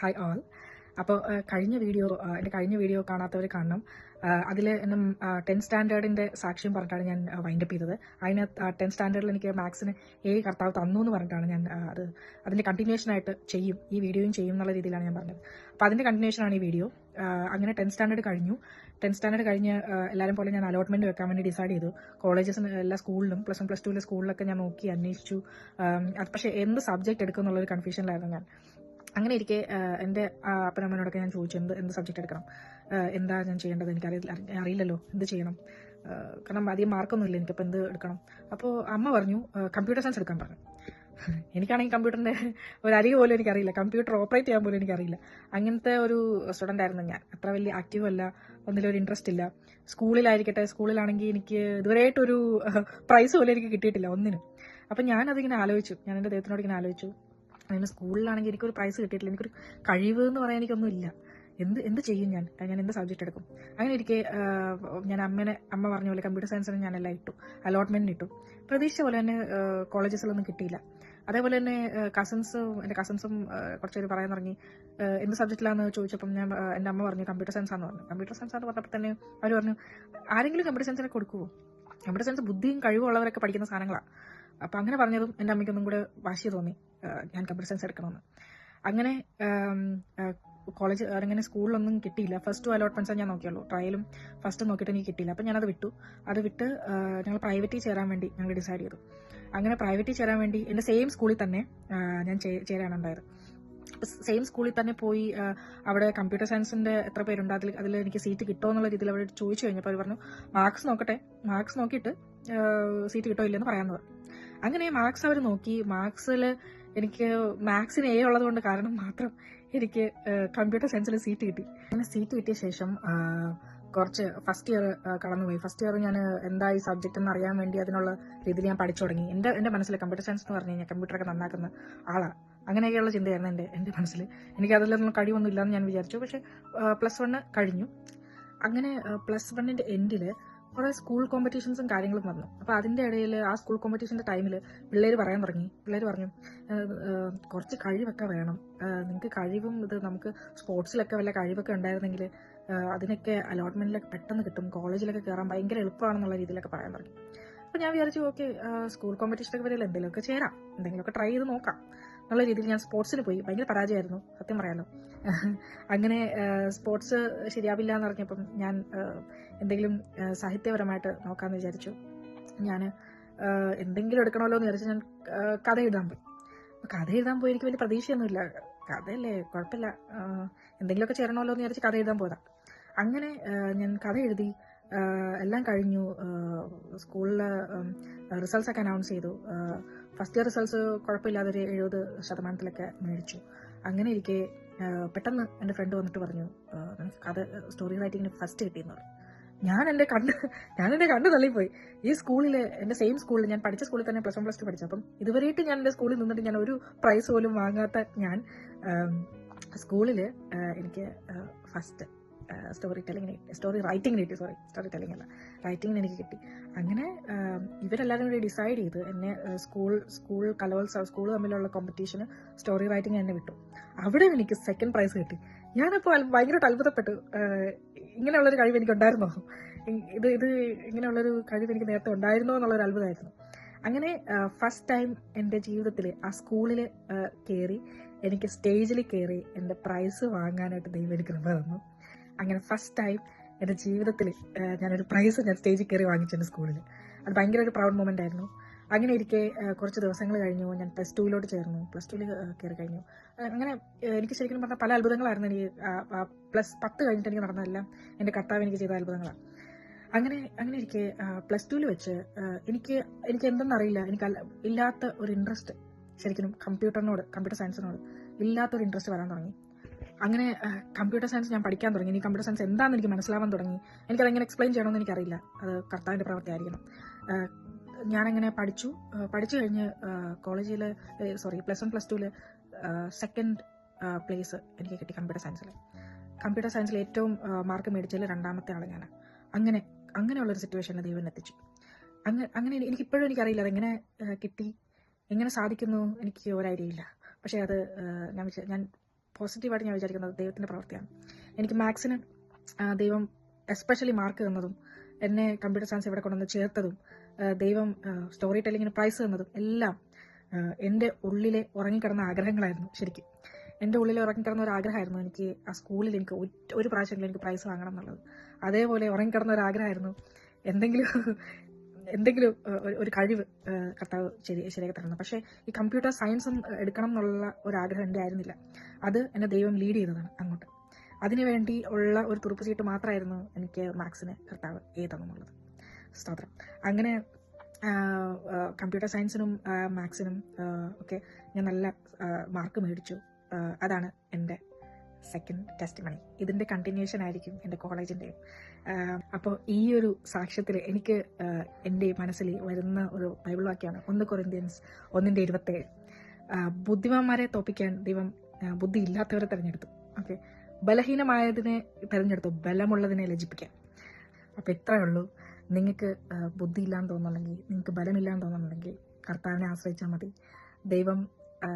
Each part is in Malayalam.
Hi all. അപ്പോൾ എൻ്റെ കഴിഞ്ഞ വീഡിയോ കാണാത്തവർ കാണണം. അതിൽ എന്നെ 10th സ്റ്റാൻഡേർഡിൻ്റെ സാക്ഷ്യം പറഞ്ഞിട്ടാണ് ഞാൻ വൈൻഡപ്പ് ചെയ്തത്. അതിന് 10th സ്റ്റാൻഡേർഡിൽ എനിക്ക് മാത്സിന് കർത്താവ് തന്നു എന്ന് പറഞ്ഞിട്ടാണ് ഞാൻ അതിൻ്റെ കണ്ടിന്യൂഷനായിട്ട് ഈ വീഡിയോയും ചെയ്യും എന്നുള്ള രീതിയിലാണ് ഞാൻ പറഞ്ഞത്. അപ്പോൾ അതിൻ്റെ കണ്ടിന്യൂഷനാണ് ഈ വീഡിയോ. അങ്ങനെ 10th സ്റ്റാൻഡേർഡ് കഴിഞ്ഞു. 10th സ്റ്റാൻഡേർഡ് കഴിഞ്ഞ് എല്ലാവരും പോലെ ഞാൻ അലോട്ട്മെൻറ്റ് വെക്കാൻ വേണ്ടി ഡിസൈഡ് ചെയ്തു. കോളേജസിന് എല്ലാ സ്കൂളിലും +1 +2 സ്കൂളിലൊക്കെ ഞാൻ നോക്കി അന്വേഷിച്ചു. പക്ഷേ എന്ത് സബ്ജക്റ്റ് എടുക്കും എന്നുള്ളൊരു കൺഫ്യൂഷനിലായിരുന്നു ഞാൻ. അങ്ങനെ ഇരിക്കെ എൻ്റെ അപ്പനമ്മനോടൊക്കെ ഞാൻ ചോദിച്ചു എന്ത് സബ്ജക്റ്റ് എടുക്കണം, എന്താ ഞാൻ ചെയ്യേണ്ടത്, അറിയില്ലല്ലോ എന്ത് ചെയ്യണം, കാരണം അധികം മാർക്കൊന്നുമില്ല എനിക്കപ്പോൾ എന്ത് എടുക്കണം. അപ്പോൾ അമ്മ പറഞ്ഞു കമ്പ്യൂട്ടർ സയൻസ് എടുക്കാൻ പറഞ്ഞു. എനിക്കാണെങ്കിൽ കമ്പ്യൂട്ടറിൻ്റെ ഒരു അരികെ പോലും എനിക്കറിയില്ല, കമ്പ്യൂട്ടർ ഓപ്പറേറ്റ് ചെയ്യാൻ പോലും എനിക്കറിയില്ല. അങ്ങനത്തെ ഒരു സ്റ്റുഡൻ്റ് ആയിരുന്നു ഞാൻ. അത്ര വലിയ ആക്റ്റീവ് അല്ല, ഒന്നിലൊരു ഇൻട്രസ്റ്റ് ഇല്ല. സ്കൂളിലാണെങ്കിൽ എനിക്ക് ഇതുവരെയായിട്ടൊരു പ്രൈസ് പോലും എനിക്ക് കിട്ടിയിട്ടില്ല ഒന്നിനും. അപ്പം ഞാനതിങ്ങനെ ആലോചിച്ചു, ഞാൻ എൻ്റെ ദൈവത്തിനോട് ഇങ്ങനെ ആലോചിച്ചു, അങ്ങനെ സ്കൂളിലാണെങ്കിൽ എനിക്കൊരു പ്രൈസ് കിട്ടിയിട്ടില്ല, എനിക്കൊരു കഴിവ് എന്ന് പറയാൻ എനിക്കൊന്നും ഇല്ല, എന്ത് ചെയ്യും ഞാൻ എന്ത് സബ്ജക്റ്റ് എടുക്കും. അങ്ങനെ ഇരിക്കെ ഞാൻ അമ്മ പറഞ്ഞ പോലെ കമ്പ്യൂട്ടർ സയൻസിന് ഞാനെല്ലാം ഇട്ടു, അലോട്ട്മെൻറ്റിന് ഇട്ടു. പ്രതീക്ഷിച്ച പോലെ തന്നെ കോളേജസിലൊന്നും കിട്ടിയില്ല. അതേപോലെ തന്നെ എൻ്റെ കസിൻസും കുറച്ചുപേര് പറയാൻ തുടങ്ങി എന്ത് സബ്ജക്റ്റിലാണെന്ന് ചോദിച്ചപ്പം എൻ്റെ അമ്മ പറഞ്ഞു കമ്പ്യൂട്ടർ സയൻസ് ആണെന്ന് പറഞ്ഞു. കമ്പ്യൂട്ടർ സയൻസ് ആണെന്ന് പറഞ്ഞപ്പോൾ തന്നെ അവർ പറഞ്ഞു ആരെങ്കിലും കമ്പ്യൂട്ടർ സയൻസിനെ കൊടുക്കുമോ, കമ്പ്യൂട്ടർ സയൻസ് ബുദ്ധിയും കഴിവുള്ളവരൊക്കെ പഠിക്കുന്ന സാധനങ്ങളാണ്. അപ്പോൾ അങ്ങനെ പറഞ്ഞതും എൻ്റെ അമ്മയ്ക്കൊന്നും കൂടെ വാശി തോന്നി ഞാൻ കമ്പ്യൂട്ടർ സയൻസ് എടുക്കണമെന്ന്. അങ്ങനെ അങ്ങനെ സ്കൂളിലൊന്നും കിട്ടിയില്ല. ഫസ്റ്റ് അലോട്ട്മെൻറ്റ്സ് ഞാൻ നോക്കിയുള്ളൂ, ട്രയലും ഫസ്റ്റ് നോക്കിയിട്ട് എനിക്ക് കിട്ടിയില്ല. അപ്പം ഞാനത് വിട്ട് ഞങ്ങൾ പ്രൈവറ്റിൽ ചേരാൻ വേണ്ടി ഞങ്ങൾ ഡിസൈഡ് ചെയ്തു. അങ്ങനെ പ്രൈവറ്റിൽ ചേരാൻ വേണ്ടി എൻ്റെ സെയിം സ്കൂളിൽ തന്നെ ഞാൻ ചേരാനുണ്ടായത്. സെയിം സ്കൂളിൽ തന്നെ പോയി അവിടെ കമ്പ്യൂട്ടർ സയൻസിൻ്റെ എത്ര പേരുണ്ട്, അതിൽ എനിക്ക് സീറ്റ് കിട്ടുമോ എന്നുള്ള രീതിയിൽ അവർ ചോദിച്ചു കഴിഞ്ഞപ്പോൾ അവർ പറഞ്ഞു മാർക്സ് നോക്കിയിട്ട് സീറ്റ് കിട്ടുമോ ഇല്ലെന്ന് പറയാമെന്ന് പറഞ്ഞു. അങ്ങനെ മാർക്സ് അവർ നോക്കി. എനിക്ക് മാത്സിന് ഉള്ളത് കൊണ്ട് കാരണം മാത്രം എനിക്ക് കമ്പ്യൂട്ടർ സയൻസിൽ സീറ്റ് കിട്ടി. അങ്ങനെ സീറ്റ് കിട്ടിയ ശേഷം കുറച്ച് ഫസ്റ്റ് ഇയർ കടന്നുപോയി. ഫസ്റ്റ് ഇയർ ഞാൻ എന്താ ഈ സബ്ജക്റ്റ് എന്ന് അറിയാൻ വേണ്ടി അതിനുള്ള രീതിയിൽ ഞാൻ പഠിച്ചു തുടങ്ങി. എൻ്റെ മനസ്സിൽ കമ്പ്യൂട്ടർ സയൻസ് എന്ന് പറഞ്ഞു കഴിഞ്ഞാൽ കമ്പ്യൂട്ടറൊക്കെ നന്നാക്കുന്ന ആളാണ്, അങ്ങനെയൊക്കെയുള്ള ചിന്തയായിരുന്നു എൻ്റെ മനസ്സിൽ. എനിക്ക് അതിലൊന്നും കഴിവൊന്നും ഇല്ലയെന്ന് ഞാൻ വിചാരിച്ചു. പക്ഷേ +1 കഴിഞ്ഞു. അങ്ങനെ +1ൻ്റെ എൻഡിൽ കുറേ സ്കൂൾ കോമ്പറ്റീഷൻസും കാര്യങ്ങളും വന്നു. അപ്പോൾ അതിൻ്റെ ഇടയിൽ ആ സ്കൂൾ കോമ്പറ്റീഷൻ്റെ ടൈമിൽ പിള്ളേർ പറഞ്ഞു കുറച്ച് കഴിവൊക്കെ വേണം, നിങ്ങൾക്ക് കഴിവും നമുക്ക് സ്പോർട്സിലൊക്കെ വല്ല കഴിവൊക്കെ ഉണ്ടായിരുന്നെങ്കിൽ അതിനൊക്കെ അലോട്ട്മെൻറ്റിലൊക്കെ പെട്ടെന്ന് കിട്ടും, കോളേജിലൊക്കെ കയറാൻ ഭയങ്കര എളുപ്പമാണെന്നുള്ള രീതിയിലൊക്കെ പറയാൻ തുടങ്ങി. അപ്പോൾ ഞാൻ വിചാരിച്ചു ഓക്കെ, സ്കൂൾ കോമ്പറ്റീഷനൊക്കെ വരില്ല, എന്തെങ്കിലുമൊക്കെ ചേരാം, എന്തെങ്കിലുമൊക്കെ ട്രൈ ചെയ്ത് നോക്കാം എന്നുള്ള രീതിയിൽ ഞാൻ സ്പോർട്സിന് പോയി. ഭയങ്കര പരാജയമായിരുന്നു സത്യം പറയാലോ. അങ്ങനെ സ്പോർട്സ് ശരിയാവില്ല എന്ന് പറഞ്ഞപ്പം ഞാൻ എന്തെങ്കിലും സാഹിത്യപരമായിട്ട് നോക്കാമെന്ന് വിചാരിച്ചു. ഞാൻ എന്തെങ്കിലും എടുക്കണമല്ലോ എന്ന് വിചാരിച്ച് ഞാൻ കഥ എഴുതാൻ പോയി. എനിക്ക് വലിയ പ്രതീക്ഷയൊന്നുമില്ല, കഥയല്ലേ കുഴപ്പമില്ല, എന്തെങ്കിലുമൊക്കെ ചേരണമല്ലോ എന്ന് വിചാരിച്ച് കഥ എഴുതാൻ പോയതാണ്. അങ്ങനെ ഞാൻ കഥ എഴുതി, എല്ലാം കഴിഞ്ഞു. സ്കൂളിൽ റിസൾട്ട്സ് ഒക്കെ അനൗൺസ് ചെയ്തു. ഫസ്റ്റ് ഇയർ റിസൾട്ട്സ് കുഴപ്പമില്ലാതൊരു 70% മേടിച്ചു. അങ്ങനെ ഇരിക്കെ പെട്ടെന്ന് എൻ്റെ ഫ്രണ്ട് വന്നിട്ട് പറഞ്ഞു കഥ സ്റ്റോറി റൈറ്റിങ്ങിന് ഫസ്റ്റ് കിട്ടിയെന്ന് പറഞ്ഞു. ഞാൻ എൻ്റെ കണ്ണ് തള്ളിപ്പോയി. ഈ സ്കൂളിൽ, എൻ്റെ സെയിം സ്കൂളിൽ, ഞാൻ പഠിച്ച സ്കൂളിൽ തന്നെ +1 +2 പഠിച്ചു. അപ്പം ഇതുവരെയായിട്ട് ഞാൻ എൻ്റെ സ്കൂളിൽ നിന്നിട്ട് ഞാൻ ഒരു പ്രൈസ് പോലും വാങ്ങാത്ത ഞാൻ സ്കൂളിൽ എനിക്ക് ഫസ്റ്റ് സ്റ്റോറി റൈറ്റിങ്ങിന് എനിക്ക് കിട്ടി. അങ്ങനെ ഇവരെല്ലാവരും കൂടി ഡിസൈഡ് ചെയ്ത് എന്നെ സ്കൂൾ തമ്മിലുള്ള കോമ്പറ്റീഷന് സ്റ്റോറി റൈറ്റിംഗ് എന്നെ വിട്ടു. അവിടെ എനിക്ക് സെക്കൻഡ് പ്രൈസ് കിട്ടി. ഞാനപ്പോൾ ഭയങ്കരമായിട്ട് അത്ഭുതപ്പെട്ടു. ഇങ്ങനെയുള്ളൊരു കഴിവ് എനിക്കുണ്ടായിരുന്നോ, ഇത് ഇങ്ങനെയുള്ളൊരു കഴിവ് എനിക്ക് നേരത്തെ ഉണ്ടായിരുന്നോ എന്നുള്ളൊരു അത്ഭുതമായിരുന്നു. അങ്ങനെ ഫസ്റ്റ് ടൈം എൻ്റെ ജീവിതത്തിൽ ആ സ്കൂളിൽ കയറി, എനിക്ക് സ്റ്റേജിൽ കയറി എൻ്റെ പ്രൈസ് വാങ്ങാനായിട്ട് ദൈവം എനിക്ക് കൃപ തന്നു. അങ്ങനെ ഫസ്റ്റ് ടൈം എൻ്റെ ജീവിതത്തിൽ ഞാനൊരു പ്രൈസ് ഞാൻ സ്റ്റേജിൽ കയറി വാങ്ങിച്ചു സ്കൂളിൽ. അത് ഭയങ്കര ഒരു പ്രൗഡ് മൊമെൻ്റ് ആയിരുന്നു. അങ്ങനെ ഇരിക്കെ കുറച്ച് ദിവസങ്ങൾ കഴിഞ്ഞു, ഞാൻ +2 ചേർന്നു. +2 കയറി കഴിഞ്ഞു. അങ്ങനെ എനിക്ക് ശരിക്കും പറഞ്ഞാൽ പല അത്ഭുതങ്ങളായിരുന്നു എനിക്ക്. +10 കഴിഞ്ഞിട്ട് എനിക്ക് നടന്നതെല്ലാം എൻ്റെ കർത്താവ് എനിക്ക് ചെയ്ത അത്ഭുതങ്ങളാണ്. അങ്ങനെ ഇരിക്കെ +2 വെച്ച് എനിക്ക് എന്തെന്നറിയില്ല, എനിക്ക് ഇല്ലാത്ത ഒരു ഇൻട്രസ്റ്റ്, ശരിക്കും കമ്പ്യൂട്ടർ സയൻസിനോട് ഇല്ലാത്തൊരു ഇൻട്രസ്റ്റ് വരാൻ തുടങ്ങി. അങ്ങനെ കമ്പ്യൂട്ടർ സയൻസ് ഞാൻ പഠിക്കാൻ തുടങ്ങി. ഇനി കമ്പ്യൂട്ടർ സയൻസ് എന്താണെന്ന് എനിക്ക് മനസ്സിലാവാൻ തുടങ്ങി. എനിക്കതെങ്ങനെ എക്സ്പ്ലെയിൻ ചെയ്യണമെന്ന് എനിക്കറിയില്ല, അത് കർത്താവിൻ്റെ പ്രവൃത്തി ആയിരിക്കണം. ഞാനങ്ങനെ പഠിച്ചു കഴിഞ്ഞ് കോളേജിൽ +1 +2 സെക്കൻഡ് പ്ലേസ് എനിക്ക് കിട്ടി കമ്പ്യൂട്ടർ സയൻസിൽ ഏറ്റവും മാർക്ക് മേടിച്ചതിൽ 2ാമത്തെ ആൾ ഞാനാണ്. അങ്ങനെയുള്ളൊരു സിറ്റുവേഷനിൽ ദൈവം എത്തിച്ചു. അങ്ങനെ എനിക്കിപ്പോഴും എനിക്കറിയില്ല അതെങ്ങനെ കിട്ടി, എങ്ങനെ സാധിക്കുന്നു, എനിക്ക് ഒരു ഐഡിയ ഇല്ല. പക്ഷേ അത് ഞാൻ പോസിറ്റീവായിട്ട് ഞാൻ വിചാരിക്കുന്നത് ദൈവത്തിൻ്റെ പ്രവൃത്തിയാണ്. എനിക്ക് മാത്സിന് ദൈവം എസ്പെഷ്യലി മാർക്ക് തന്നതും, എന്നെ കമ്പ്യൂട്ടർ സയൻസ് ഇവിടെ കൊണ്ടുവന്ന് ചേർത്തതും, ദൈവം സ്റ്റോറി ടെല്ലിങ്ങിന് പ്രൈസ് തന്നതും എല്ലാം എൻ്റെ ഉള്ളിലെ ഉറങ്ങിക്കിടന്ന ആഗ്രഹങ്ങളായിരുന്നു. ശരിക്കും എൻ്റെ ഉള്ളിൽ ഉറങ്ങിക്കിടന്ന ഒരു ആഗ്രഹമായിരുന്നു എനിക്ക് ആ സ്കൂളിൽ എനിക്ക് ഒരു പ്രാവശ്യമെങ്കിലും എനിക്ക് പ്രൈസ് വാങ്ങണം എന്നുള്ളത്. അതേപോലെ ഉറങ്ങിക്കിടന്ന ഒരു ആഗ്രഹമായിരുന്നു എന്തെങ്കിലും ഒരു കഴിവ് കർത്താവ് ശരിയാക്കി തരണം. പക്ഷേ ഈ കമ്പ്യൂട്ടർ സയൻസും എടുക്കണം എന്നുള്ള ഒരു ആഗ്രഹം എൻ്റെ ആയിരുന്നില്ല. അത് എന്നെ ദൈവം ലീഡ് ചെയ്തതാണ് അങ്ങോട്ട്. അതിനുവേണ്ടി ഉള്ള ഒരു തുറുപ്പ് ചീട്ട് മാത്രമായിരുന്നു എനിക്ക് മാത്സിന് കർത്താവ് എഴുതണമെന്നുള്ളത്. സ്തോത്രം. അങ്ങനെ കമ്പ്യൂട്ടർ സയൻസിനും മാത്സിനും ഒക്കെ ഞാൻ നല്ല മാർക്ക് മേടിച്ചു. അതാണ് എൻ്റെ സെക്കൻഡ് ടെസ്റ്റിമണി. ഇതിൻ്റെ കണ്ടിന്യൂഷൻ ആയിരിക്കും എൻ്റെ കോളേജിൻ്റെയും. അപ്പോൾ ഈ ഒരു സാക്ഷ്യത്തിൽ എനിക്ക് എൻ്റെ മനസ്സിൽ വരുന്ന ഒരു ബൈബിൾ വാക്യമാണ് 1 കൊരിന്ത്യൻസ് 1:27. ബുദ്ധിമാന്മാരെ തോപ്പിക്കാൻ ദൈവം ബുദ്ധി ഇല്ലാത്തവരെ തിരഞ്ഞെടുത്തു. ഓക്കെ, ബലഹീനമായതിനെ തിരഞ്ഞെടുത്തു ബലമുള്ളതിനെ ലജ്ജിപ്പിക്കാൻ. അപ്പോൾ ഇത്രയേ ഉള്ളൂ. നിങ്ങൾക്ക് ബുദ്ധി ഇല്ലാന്ന് തോന്നുന്നുണ്ടെങ്കിൽ, നിങ്ങൾക്ക് ബലമില്ലാന്ന് തോന്നുന്നുണ്ടെങ്കിൽ കർത്താവിനെ ആശ്രയിച്ചാൽ മതി. ദൈവം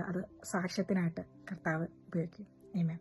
അത് സാക്ഷ്യത്തിനായിട്ട് കർത്താവ് ഉപയോഗിക്കും. ആമേൻ.